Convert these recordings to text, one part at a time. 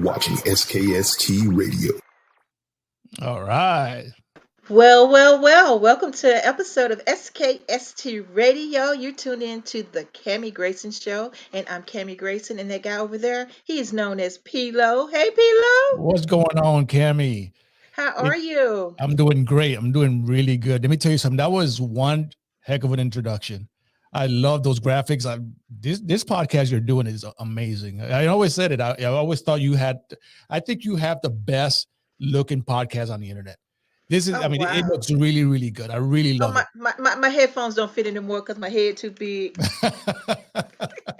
watching SKST Radio. All right. Well, well, well. Welcome to an episode of SKST Radio. You're tuned in to the Cammie Grayson Show, and I'm Cammie Grayson, and that guy over there, he is known as P-Lo. Hey, P-Lo. What's going on, Cammy? How are you? I'm doing great. I'm doing really good. Let me tell you something. That was one heck of an introduction. I love those graphics. This podcast you're doing is amazing. I always said it. I always thought you had. I think you have the best looking podcast on the internet. This is. Oh, I mean, it wow. looks really, really good. I really Oh, love my headphones don't fit anymore because my head too big. it.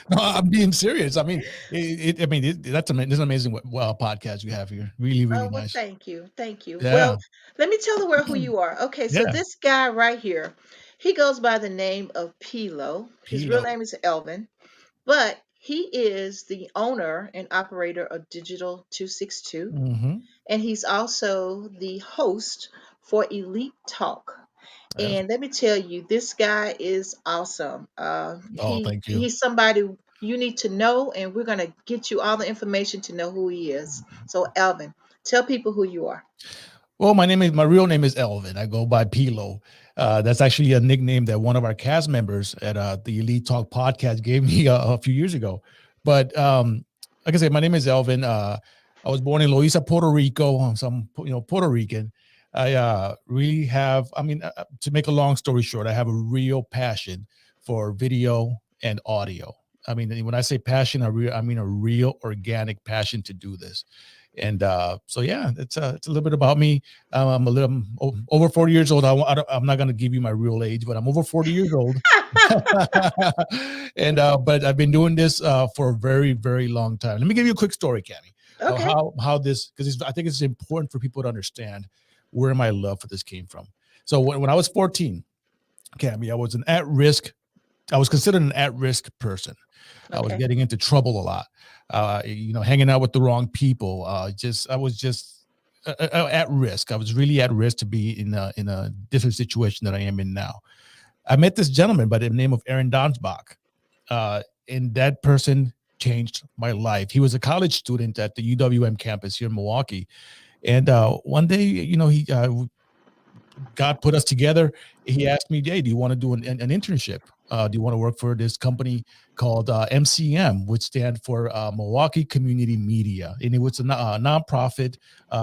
No, I'm being serious. I mean, that's an amazing podcast you have here. Really, really Oh, well, nice. thank you. Thank you. Yeah. Well, let me tell the world who you are. Okay, so Yeah. this guy right here, he goes by the name of P-Lo. His real P-Lo. name is Elvin. But he is the owner and operator of Digital 262, Mm-hmm. and he's also the host for Elite Talk. Yes. And let me tell you, this guy is awesome. Oh, He thank you. he's somebody you need to know, and we're gonna get you all the information to know who he is. So, Alvin, tell people who you are. Well, my real name is Elvin. I go by P-Lo. That's actually a nickname that one of our cast members at the Elite Talk podcast gave me a few years ago. But like I said, my name is Elvin. I was born in Loiza, Puerto Rico. So I'm Puerto Rican. I really have. I mean, to make a long story short, I have a real passion for video and audio. I mean, when I say passion, I mean a real organic passion to do this. And so yeah, it's a little bit about me. I'm over 40 years old. I'm not going to give you my real age, but I'm over 40 years old. And but I've been doing this for a very, very long time. Let me give you a quick story, Cammie, of Okay. how this, because I think it's important for people to understand where my love for this came from. So when I was 14, Cammie, I was considered an at-risk person. I was Okay. getting into trouble a lot, hanging out with the wrong people. I was just at risk. I was really at risk to be in a different situation that I am in now. I met this gentleman by the name of Aaron Donsback, and that person changed my life. He was a college student at the UWM campus here in Milwaukee, and one day, God put us together. He asked me, "Hey, do you want to do an internship? Do you want to work for this company called MCM, which stands for Milwaukee Community Media?" And it was a nonprofit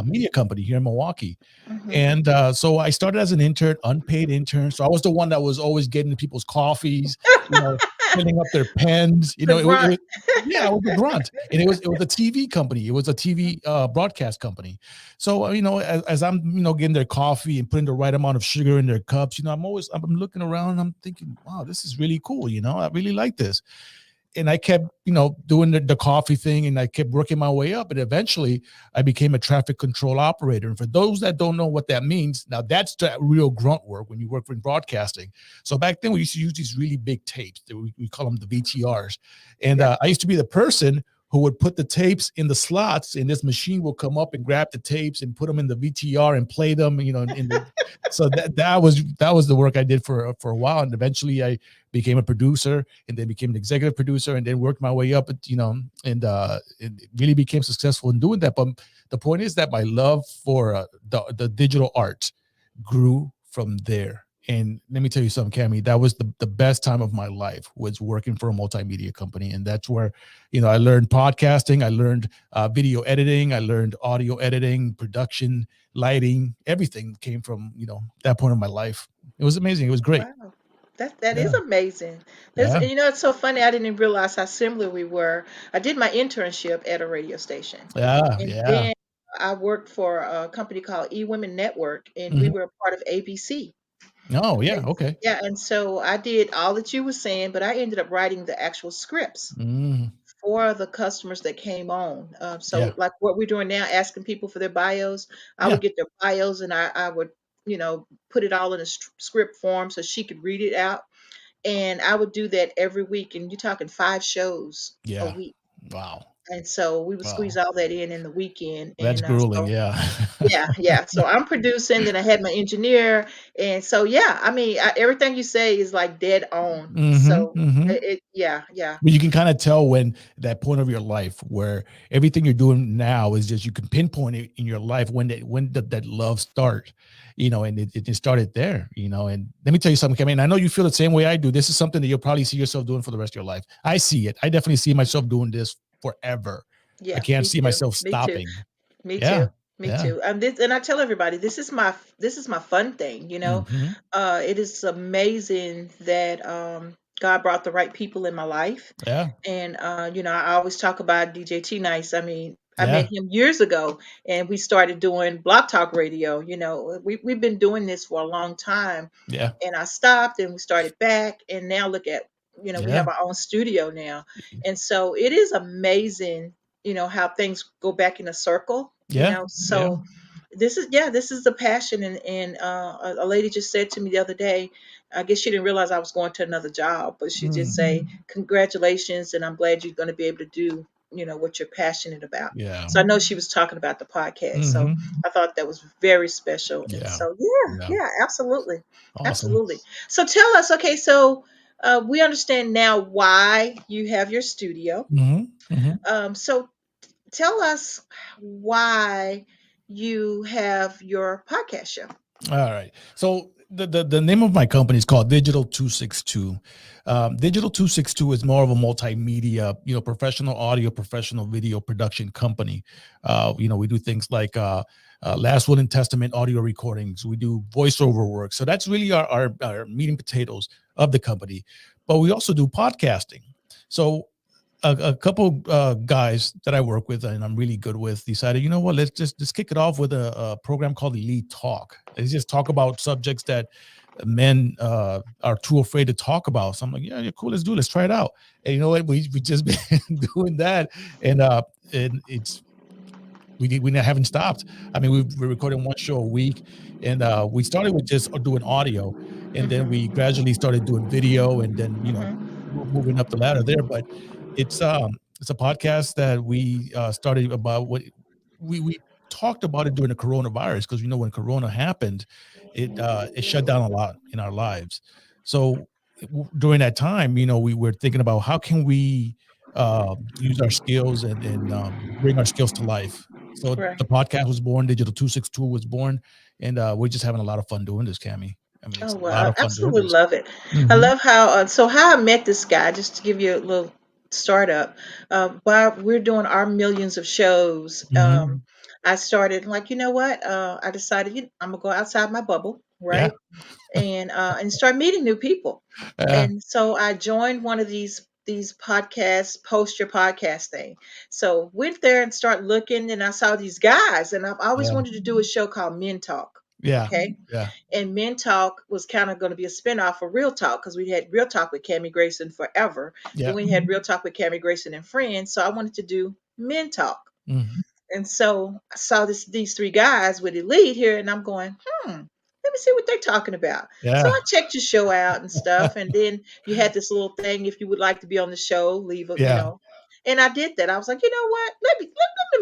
media company here in Milwaukee. Hmm. And so I started as an intern, unpaid intern. So I was the one that was always getting people's coffees, filling up their pens. The grunt. Yeah, I was a grunt, and it was a TV company. It was a TV broadcast company. So as I'm getting their coffee and putting the right amount of sugar in their cups, I'm looking around and I'm thinking, wow, this is really cool. I really like this. And I kept, doing the coffee thing, and I kept working my way up. And eventually I became a traffic control operator. And for those that don't know what that means, now that's the real grunt work when you work in broadcasting. So back then we used to use these really big tapes. We call them the VTRs. And Yeah. I used to be the person who would put the tapes in the slots, and this machine will come up and grab the tapes and put them in the VTR and play them, so that was the work I did for a while. And eventually I became a producer, and then became an executive producer, and then worked my way up, and it really became successful in doing that. But the point is that my love for the digital art grew from there. And let me tell you something, Cammie, that was the best time of my life, was working for a multimedia company. And that's where, I learned podcasting, I learned video editing, I learned audio editing, production, lighting, everything came from, that point of my life. It was amazing. It was great. Wow. That is Yeah. amazing. Yeah. It's so funny. I didn't even realize how similar we were. I did my internship at a radio station, Yeah. and Yeah. then I worked for a company called eWomen Network, and we Mhm. were a part of ABC. Oh, yeah. And Okay. yeah, and so I did all that you were saying, but I ended up writing the actual scripts Mm. for the customers that came on. Yeah. So like what we're doing now, asking people for their bios, I Yeah. would get their bios, and I would, put it all in a script form so she could read it out. And I would do that every week. And you're talking 5 shows a Yeah. week. Wow. And so we would squeeze Wow. all that in the weekend. That's And grueling. so Yeah. yeah, yeah. So I'm producing, then I had my engineer, and so yeah, I mean, everything you say is like dead on. Mm-hmm. So Mm-hmm. yeah, yeah, But you can kind of tell when that point of your life where everything you're doing now is just you can pinpoint it in your life when did that love start, and it just started there, And let me tell you something, Kevin. I know you feel the same way I do. This is something that you'll probably see yourself doing for the rest of your life. I see it. I definitely see myself doing this forever. I yeah. can't Me see too. myself Me too. stopping. Me Yeah. too. Me Yeah. too. And I tell everybody this is my fun thing. Mm-hmm. It is amazing that God brought the right people in my life. Yeah. And I always talk about DJ T Nice. I mean, I met Yeah. him years ago, and we started doing Block Talk Radio. We've been doing this for a long time, Yeah. and I stopped, and we started back, and now look at we Yeah. have our own studio now, and so it is amazing, how things go back in a circle. Yeah. Yeah. So this is the passion, and a lady just said to me the other day, I guess she didn't realize I was going to another job, but she just Mm. say congratulations, and I'm glad you're going to be able to do what you're passionate about. Yeah. So I know she was talking about the podcast, so Mm-hmm. I thought that was very special. And Yeah. so yeah, Yeah. yeah, absolutely, Awesome. absolutely. So tell us, okay, so we understand now why you have your studio. Mm-hmm. Mm-hmm. So tell us why you have your podcast show. All right. So the name of my company is called Digital 262. Digital 262 is more of a multimedia, professional audio, professional video production company. We do things like Last Will and Testament audio recordings. We do voiceover work. So that's really our meat and potatoes of the company. But we also do podcasting. So a couple guys that I work with and I'm really good with decided, you know what, let's kick it off with a program called Elite Talk. Let's just talk about subjects that men are too afraid to talk about. So I'm like, yeah, cool, let's do it. Let's try it out. And you know what? We just been doing that, and it's we haven't stopped. I mean, we're recording one show a week, and we started with just doing audio, and then we Hmm. gradually started doing video, and then Hmm. moving up the ladder there. But it's a podcast that we started about what we talked about it during the coronavirus, because when Corona happened, it shut down a lot in our lives. So during that time, we were thinking about how can we use our skills and bring our skills to life. So Right. the podcast was born, Digital 262 was born, and we're just having a lot of fun doing this, Cami. I mean, Oh it's a well, lot I of fun doing absolutely this. love it. I Hmm. love how I met this guy. Just to give you a little startup, while we're doing our millions of shows, Hmm. I started like, you know what? I decided I'm gonna go outside my bubble, Yeah. right? And start meeting new people. Yeah. And so I joined one of these podcasts, post your podcast thing. So went there and start looking, and I saw these guys, and I've always Yeah. wanted to do a show called Men Talk. Yeah. Okay. Yeah. And Men Talk was kind of going to be a spinoff of Real Talk, because we had Real Talk with Cammie Grayson forever. Then Yeah. we had Real Talk with Cammie Grayson and Friends. So I wanted to do Men Talk. Hmm. And so I saw these three guys with Elite here, and I'm going, let me see what they're talking about. So Yeah. I checked your show out and stuff, and then you had this little thing, if you would like to be on the show, leave a, Yeah. and I did that. I was like, you know what? Let me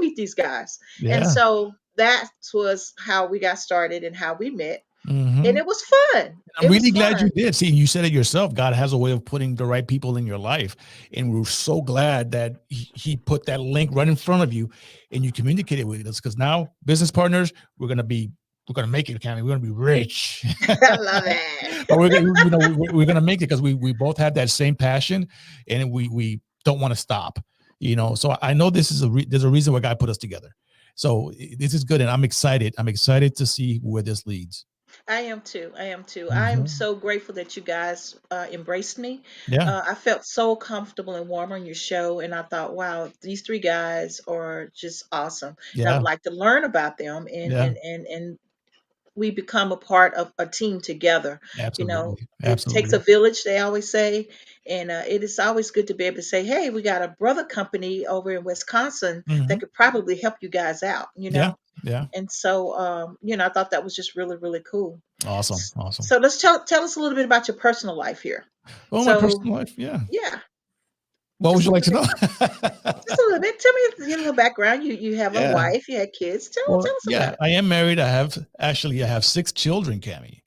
meet these guys. And Yeah. so that was how we got started and how we met, and Hmm. it was fun. I'm It was really glad you fun. did. See, you said it yourself. God has a way of putting the right people in your life. And we're so glad that he put that link right in front of you and you communicated with us. Because now, business partners, we're gonna make it, Cammy. We're gonna be rich. I love But it. we're gonna make it because we both have that same passion and we don't want to stop. So I know this is there's a reason why God put us together. So this is good, and I'm excited. I'm excited to see where this leads. I am too. I am too. I'm Mhm. so grateful that you guys embraced me. Yeah. I felt so comfortable and warm on your show, and I thought, wow, these three guys are just awesome, and I would Yeah. like to learn about them, and Yeah. and and and we become a part of a team together. Absolutely. It takes a Absolutely. village, they always say, and it is always good to be able to say, hey, we got a brother company over in Wisconsin that Mhm. could probably help you guys out. Yeah. Yeah. And so, I thought that was just really, really cool. Awesome. Awesome. So let's tell us a little bit about your personal life here. Well, my So personal life, yeah. yeah, What would Just a you like little to bit. know? Just a little bit. Tell me your little background. You have a Yeah. wife. You had kids. Well, Tell us yeah, about it. I am married. I have 6 children, Cammie.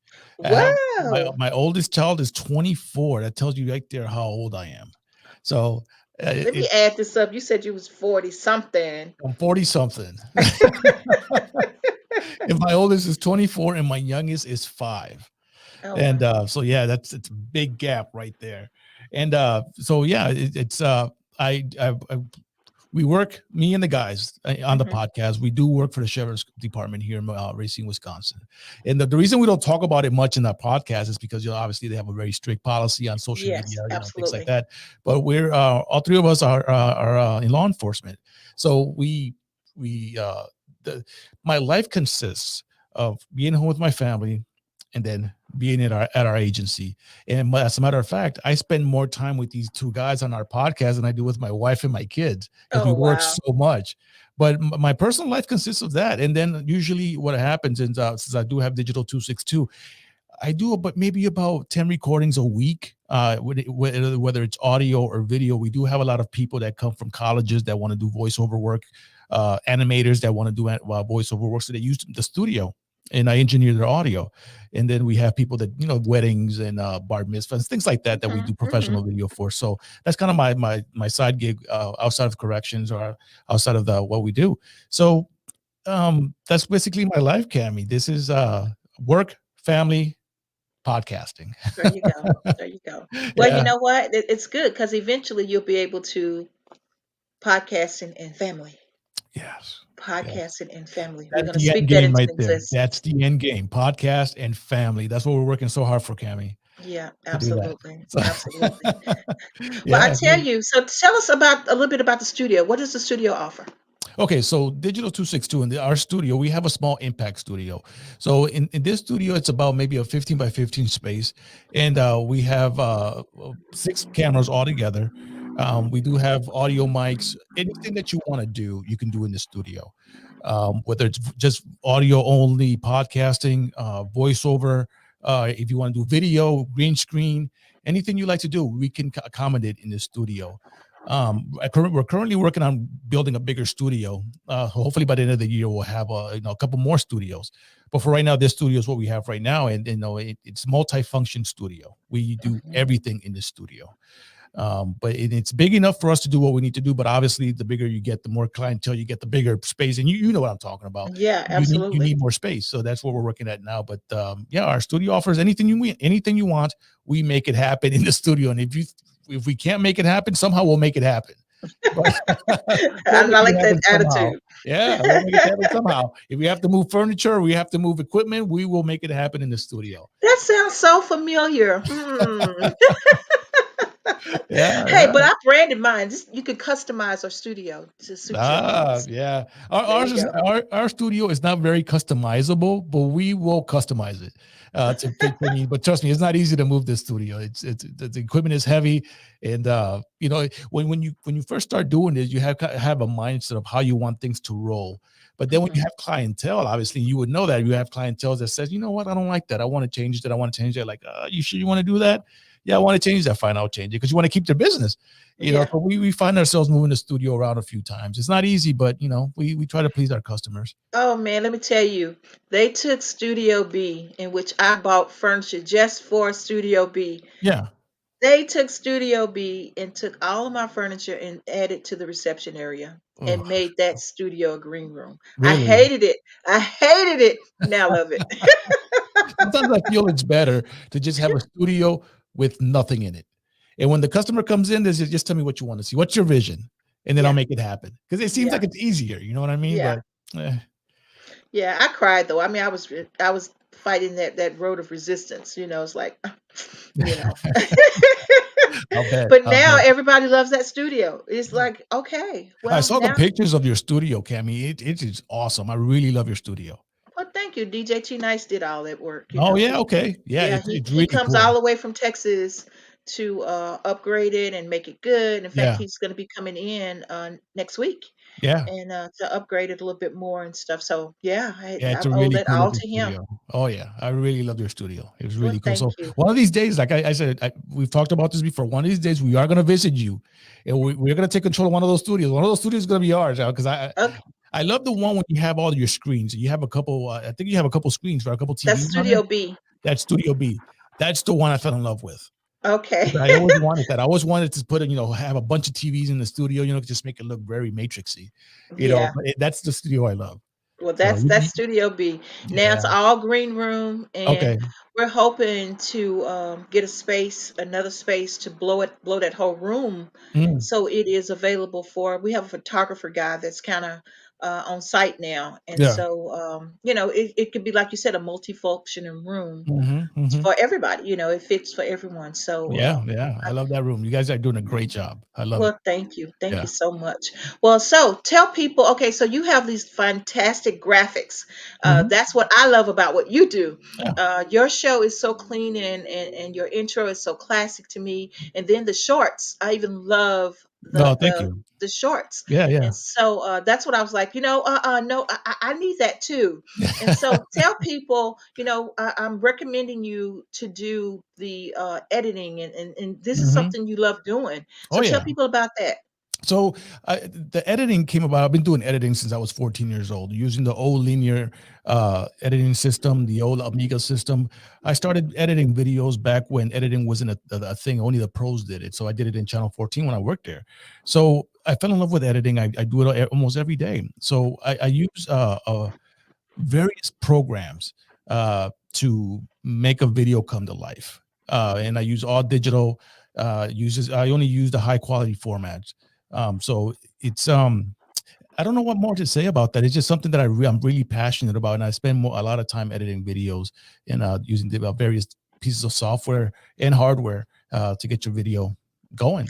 I have Wow. my oldest child is 24. That tells you right there how old I am. So Let me it add this up. You said you was 40 something. I'm 40 something. And my oldest is 24 and my youngest is 5. Oh And wow. so yeah, it's a big gap right there. And so yeah, it's I we work, me and the guys on the Hmm. podcast. We do work for the sheriff's department here in Racine, Wisconsin. And the reason we don't talk about it much in that podcast is because, obviously they have a very strict policy on social media, Yes, things like absolutely. that. But we're all 3 of us are in law enforcement. So we the, my life consists of being home with my family and then being at our agency. And as a matter of fact, I spend more time with these 2 guys on our podcast than I do with my wife and my kids because we Oh work wow. so much. But my personal life consists of that. And then usually what happens is, since I do have digital 262, I do maybe about 10 recordings a week, whether it's audio or video. We do have a lot of people that come from colleges that want to do voiceover work, animators that want to do voiceover work. So they use the studio and I engineer their audio. And then we have people that, weddings and bar mitzvahs, things like that we Hmm. do Hmm. professional video for. So that's kind of my side gig outside of corrections or outside of what we do. So that's basically my life, Cammie. This is work, family, podcasting. There you go. There you go. Well, you Yeah. know what? It's good because eventually you'll be able to podcasting and family. Yes. Yes. Podcasting and family. We're That's going to the end speak that game into right there. That's existence. the end game. Podcast and family. That's what we're working so hard for, Cammie, Yeah, to do that. absolutely. So, Absolutely. Well, I yeah. tell you, so tell us about a little bit about the studio. What does the studio offer? Okay, so Digital 262 in our studio, we have a small impact studio. So in this studio, it's about maybe a 15 by 15 space. And we have 6 cameras all together. We do have audio mics. Anything that you want to do, you can do in the studio. Whether it's just audio only, podcasting, voiceover, if you want to do video, green screen, anything you like to do, we can accommodate in the studio. We're currently working on building a bigger studio. Hopefully by the end of the year, we'll have a couple more studios. But for right now, this studio is what we have right now. And, it's multi-function studio. We do Mhm. everything in the studio. But it's big enough for us to do what we need to do. But obviously, the bigger you get, the more clientele you get, the bigger space. And you know what I'm talking about. Yeah, You absolutely. need more space. So that's what we're working at now. But yeah, our studio offers anything you want. We make it happen in the studio. And if we can't make it happen, somehow we'll make it happen. But we'll I make it like that happen somehow. attitude. Yeah, we'll make it happen somehow. If we have to move furniture, we have to move equipment, we will make it happen in the studio. That sounds so familiar. Hmm. Yeah, Hey, yeah. but I branded mine. Just, you could customize our studio to suit your needs. Yeah. There you go. Our studio is not very customizable, but we will customize it to fit your need. But trust me, it's not easy to move this studio. It's the equipment is heavy, and when you first start doing this, you have a mindset of how you want things to roll. But then when you Hmm. have clientele, obviously you would know that you have clientele that says, you know what, I don't like that. I want to change that. I want to change that. Like, you sure you want to do that? Yeah, I want to change that. Fine, I'll change it because you want to keep their business. Yeah. So we find ourselves moving the studio around a few times. It's not easy, but we try to please our customers. Oh man, let me tell you, they took Studio B, in which I bought furniture just for Studio B. Yeah. They took Studio B and took all of my furniture and added to the reception area and Oh, made that studio a green room. I really? hated it. I hated it. Now I love it. Sometimes I feel it's better to just have a studio with nothing in it. And when the customer comes in, there's just tell me what you want to see. What's your vision? And then I'll Yeah, make it happen. Because it seems yeah, like it's easier. You know what I mean? yeah, But eh, yeah. I cried though. I mean, I was fighting that road of resistance. It's like, you know. I'll bet. But I'll now bet. everybody loves that studio. It's like, okay, I well saw the now, pictures of your studio, Cami. It is awesome. I really love your studio. well, thank you. DJ T Nice did all that work. Oh yeah, He okay. Yeah, Yeah, it's he it's he really comes cool. all the way from Texas to upgrade it and make it good. In fact, Yeah. he's going to be coming in next week. Yeah. and to upgrade it a little bit more and stuff. So yeah, Yeah, I it's a owe really that cool all looking to him. studio. Oh yeah, I really love your studio. It was Well, really cool. thank So you. one of these days, like I said, we've talked about this before. One of these days, we are going to visit you, and we're going to take control of one of those studios. One of those studios is going to be ours, because Okay, I love the one when you have all your screens. You have a couple. I think you have a couple screens, right? A couple that's TVs on there. Studio B. That's Studio B. That's the one I fell in love with. Okay. I always wanted that. I always wanted to put have a bunch of TVs in the studio, just make it look very matrixy, Yeah. But that's the studio I love. Well, So that's Studio B. Now yeah. it's all green room, and Okay. we're hoping to get a space, another space to blow that whole room, Mm, so it is available for. We have a photographer guy that's kind of on site now, and yeah. so it could be like you said, a multifunctioning room Hmm. Hmm. for everybody. It fits for everyone. So Yeah. Yeah. I love that room. You guys are doing a great job. I love it. well, thank you. Thank Yeah. you so much. Well, so tell people, okay, so you have these fantastic graphics. Hmm. That's what I love about what you do. Yeah. Your show is so clean, and your intro is so classic to me. And then the shorts, I even love No, the thank the you. the shorts. Yeah. Yeah. And so that's what I was like, no, I need that too. And so tell people, I'm recommending you to do the editing, and this is Hmm. something you love doing. Oh So tell yeah. people about that. So the editing came about. I've been doing editing since I was 14 years old, using the old linear editing system, the old Amiga system. I started editing videos back when editing wasn't a thing. Only the pros did it. So I did it in Channel 14 when I worked there. So I fell in love with editing. I do it almost every day. So I use various programs to make a video come to life. And I use all digital. I only use the high quality formats. So it's I don't know what more to say about that. It's just something that I'm really passionate about, and I spend a lot of time editing videos and using the various pieces of software and hardware to get your video going.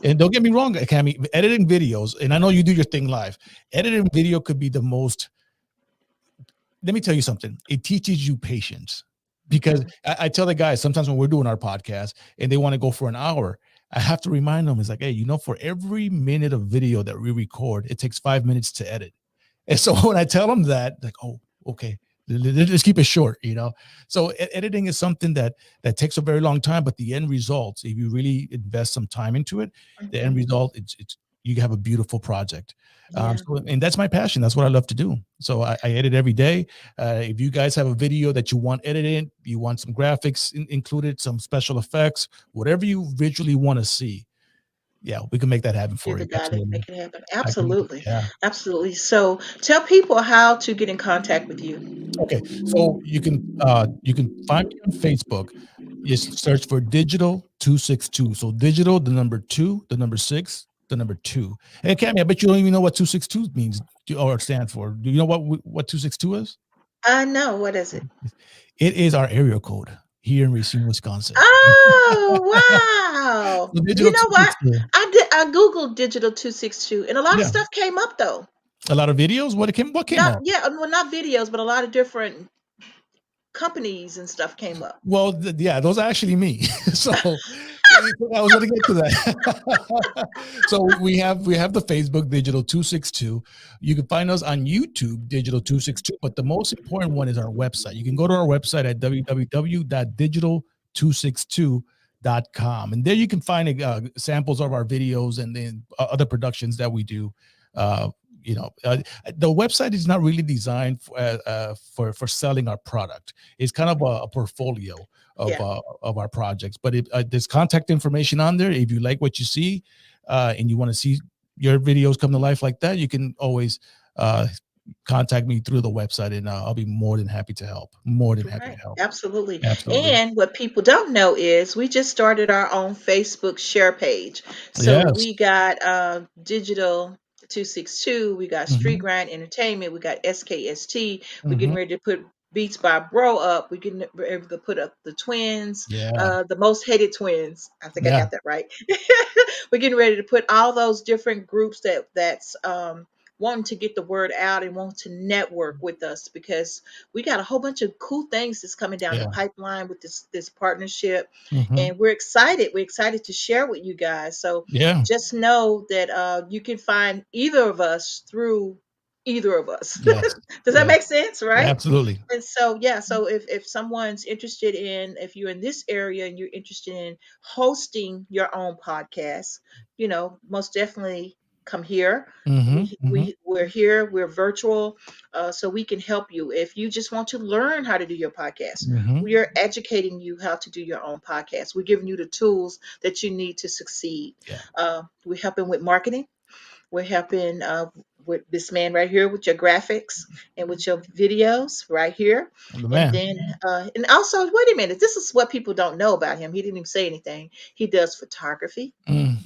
And don't get me wrong, Cami, editing videos, and I know you do your thing live. Editing video could be the most. Let me tell you something. It teaches you patience, because Mhm. I tell the guys sometimes when we're doing our podcast and they want to go for an hour, I have to remind them, it's like, hey, for every minute of video that we record, it takes 5 minutes to edit. And so when I tell them that, like, oh, okay, let's keep it short. So editing is something that takes a very long time, but the end result, if you really invest some time into it, the end Mhm. result, it's you have a beautiful project. Yeah. And that's my passion. That's what I love to do. So I edit every day. If you guys have a video that you want edited, you want some graphics included, some special effects, whatever you visually want to see, yeah, we can make that happen You're for the you. guy that Absolutely. make it happen. I can make it. Absolutely. Yeah. Absolutely. So tell people how to get in contact with you. Okay, so you can find me on Facebook. Just search for Digital 262. So digital, the number two, the number six, the number two. Hey, Cammy, I bet you don't even know what 262 means or stand for. Do you know what 262 is? I know. What is it? It is our area code here in Racine, Wisconsin. Oh, wow. So You digital know what? 262. I Googled Digital 262, and a lot of Yeah, stuff came up though. a lot of videos. What came Not up? yeah, well, not videos, but a lot of different companies and stuff came up. Well, yeah, those are actually me. So I was going to get to that. So we have the Facebook Digital 262. You can find us on YouTube Digital 262, but the most important one is our website. You can go to our website at www.digital262.com, and there you can find samples of our videos and then other productions that we do. Uh, the website is not really designed for selling our product. It's kind of a portfolio Yeah. of our projects. But there's contact information on there. If you like what you see, and you want to see your videos come to life like that, you can always contact me through the website, and I'll be more than happy to help. More than happy Right, to help. absolutely. Absolutely. And what people don't know is we just started our own Facebook share page. So Yes. we got Digital 262, we got Street Hmm. Grind Entertainment, we got SKST, we're getting Hmm. ready to put Beats by Bro up, we're getting ready to put up the twins, Yeah. the most hated twins. I think I Yeah. got that right. We're getting ready to put all those different groups that's wanting to get the word out and want to network with us, because we got a whole bunch of cool things that's coming down the Yeah. pipeline with this partnership, Hmm. and we're excited. We're excited to share with you guys. So Yeah. just know that you can find either of us through either of us. Yes. Does that Yes. make sense, right? Absolutely. And so, yeah, so if someone's interested in, if you're in this area and you're interested in hosting your own podcast, most definitely come here. Hmm. Hmm. We're here. We're virtual, so we can help you. If you just want to learn how to do your podcast, Hmm. we are educating you how to do your own podcast. We're giving you the tools that you need to succeed. Yeah. We're helping with marketing. We're helping with this man right here with your graphics and with your videos right here. I'm the And man. then, and also, wait a minute, this is what people don't know about him. He didn't even say anything. He does photography. Mm.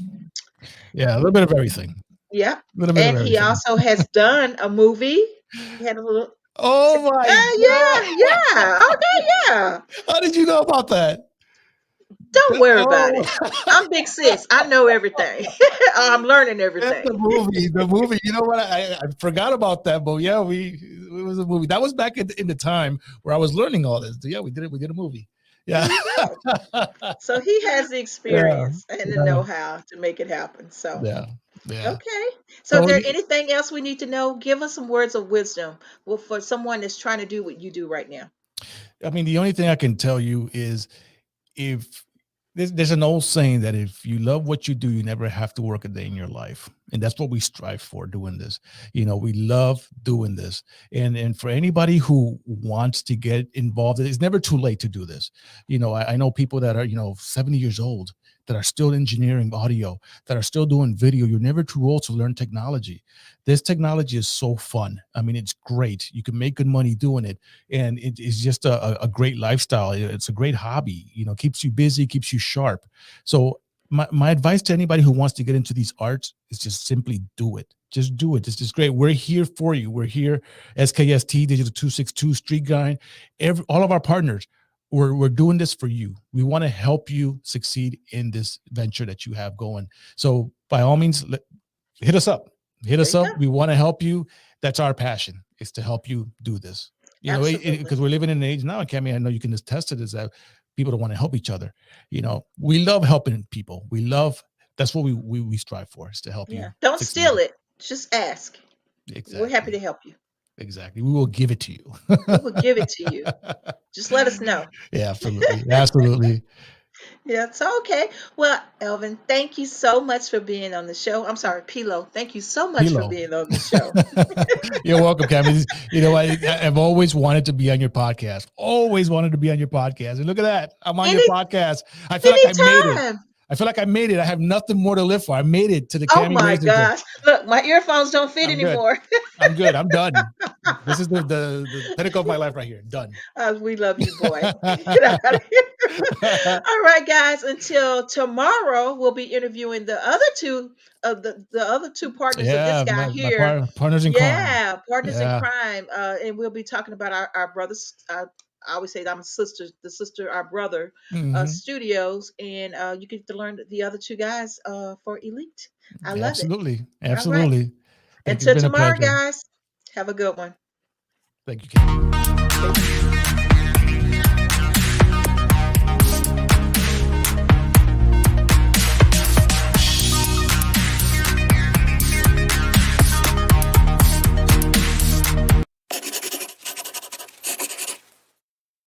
Yeah. A little bit of everything. Yeah. A little bit of And he everything. also has done a movie. He had a little, Oh my yeah, God. yeah. Okay, yeah. How did you know about that? Don't worry about Oh, it. I'm big sis. I know everything. I'm learning that's everything. the movie. The movie. You know what? I forgot about that, but yeah, it was a movie. That was back in the time where I was learning all this. Yeah, we did it. We did a movie. There Yeah. you go. So he has the Yeah. experience and the Yeah. know-how to make it happen. So, Yeah. Yeah. okay. So, is So there anything else we need to know? Give us some words of wisdom, well, for someone that's trying to do what you do right now. I mean, the only thing I can tell you is if there's an old saying that if you love what you do, you never have to work a day in your life. And that's what we strive for doing this. We love doing this. And for anybody who wants to get involved, it's never too late to do this. I know people that are, 70 years old that are still engineering audio, that are still doing video. You're never too old to learn technology. This technology is so fun. I mean, it's great. You can make good money doing it. And it is just a great lifestyle. It's a great hobby, keeps you busy, keeps you sharp. So my advice to anybody who wants to get into these arts is just simply do it. Just do it. It's just great. We're here for you. We're here, SKST, Digital 262, Street Grind, all of our partners. We're doing this for you. We want to help you succeed in this venture that you have going. So by all means, hit us up. Hit There us you go. up. We want to help you. That's our passion, is to help you do this. Absolutely. Because we're living in an age now, Cammy, I know you can attest to this, that people don't want to help each other. We love helping people. That's what we strive for, is to help you. Yeah. Don't succeed. steal it. Just ask. Exactly. We're happy to help you. Exactly. We will give it to you. We will give it to you. Just let us know. Yeah, absolutely. Absolutely. Yeah, it's okay. Well, Elvin, thank you so much for being on the show. I'm sorry, Pi-Lo. Thank you so much for Pi-Lo. being on the show. You're welcome, Cammy. I've always wanted to be on your podcast. Always wanted to be on your podcast. And look at that. I'm on your podcast. I feel like I made it. Anytime. I feel like I made it. I have nothing more to live for. I made it to the Oh Cammy my Grayson show. gosh. Look, my earphones don't fit I'm good. anymore. I'm good. I'm done. This is the pinnacle of my life right here. Done. We love you, boy. Get out of here. All right, guys. Until tomorrow, we'll be interviewing the other two of the other two partners of this guy my here. partners in crime. Yeah, partners in Yeah. crime. And we'll be talking about our brothers. I always say I'm the sister, our brother Mhm. studios, and you get to learn the other two guys for Elite. I love Absolutely. it. Absolutely. Thank you. Until It's been a tomorrow, pleasure. guys. Have a good one. Thank you, Cammy.